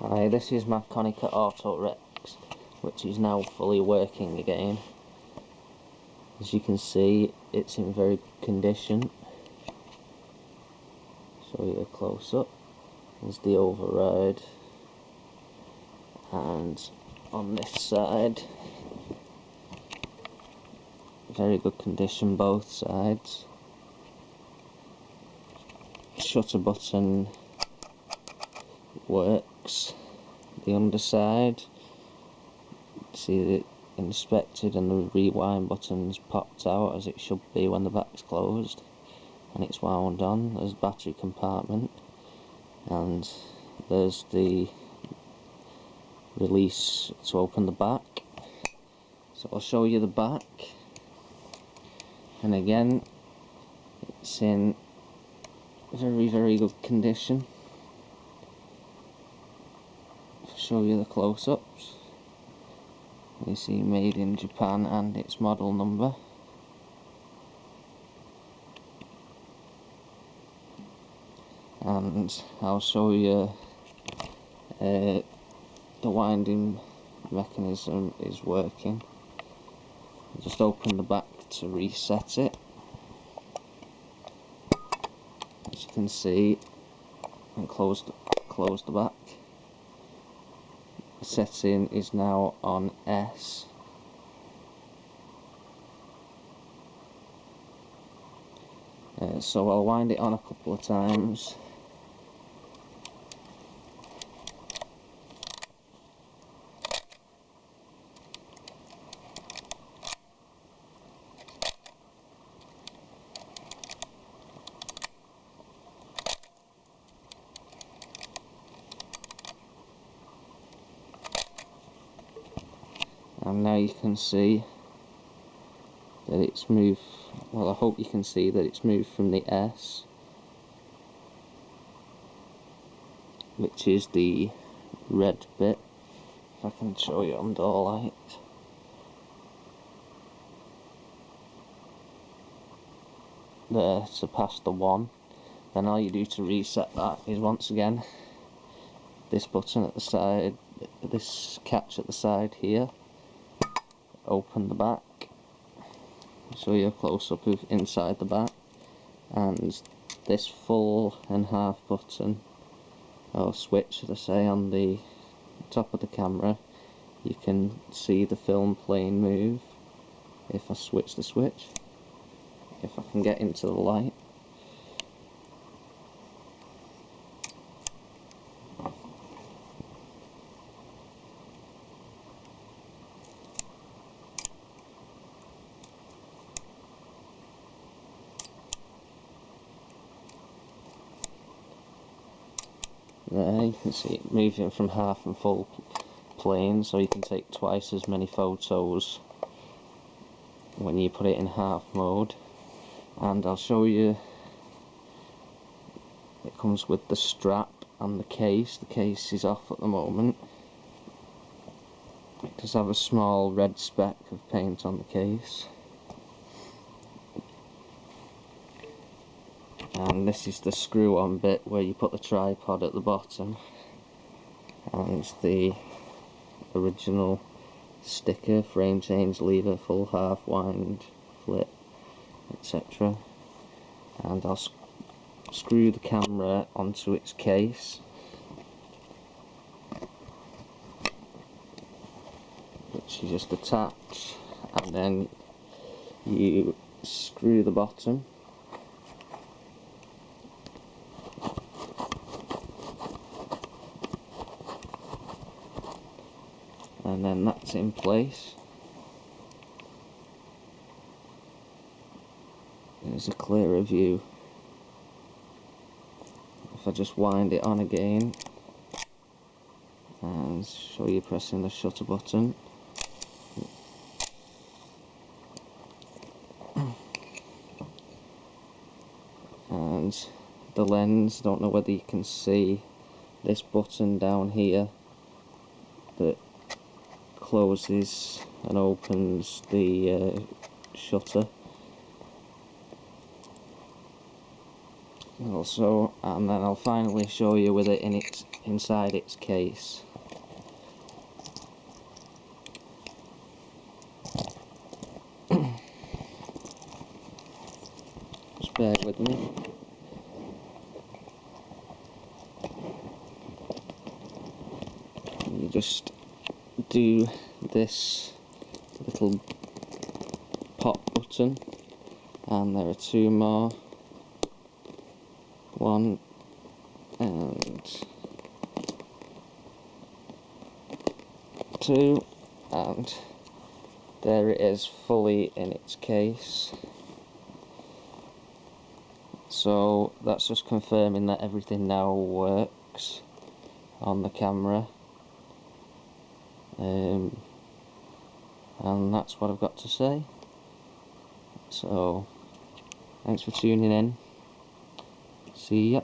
Hi, this is my Konica Autorex, which is now fully working again. As you can see, it's in very good condition. Show you a close up. There's the override, and on this side, very good condition both sides. Shutter button works. The underside, see it inspected, and the rewind button's popped out as it should be when the back's closed, and it's wound on. There's battery compartment, and there's the release to open the back. So I'll show you the back, and again it's in very good condition. Show you the close-ups. You see made in Japan and its model number. And I'll show you the winding mechanism is working. Just open the back to reset it. As you can see, and close the back. The setting is now on S. So I'll wind it on a couple of times. And now you can see that it's moved, well, I hope you can see that it's moved from the S, which is the red bit. If I can show you on door light. There, to past the 1. Then all you do to reset that is once again this button at the side, this catch at the side here. Open the back, show you a close-up of inside the back, and this full and half button, or switch should I say, on the top of the camera. You can see the film plane move if I switch the switch, if I can get into the light. There you can see it moving from half and full plane, so you can take twice as many photos when you put it in half mode. And I'll show you, it comes with the strap and the case. The case is off at the moment. It does have a small red speck of paint on the case. And this is the screw-on bit where you put the tripod at the bottom, and the original sticker, frame change, lever, full, half, wind, flip, etc. And I'll screw the camera onto its case, which you just attach, and then you screw the bottom. And then that's in place. There's a clearer view. If I just wind it on again and show you pressing the shutter button, and the lens, I don't know whether you can see this button down here that closes and opens the shutter. also, and then I'll finally show you with it inside its case. Just bear with me. You just do this little pop button, and there are two more. One and two, and there it is, fully in its case. So that's just confirming that everything now works on the camera, and that's what I've got to say. So thanks for tuning in. See ya.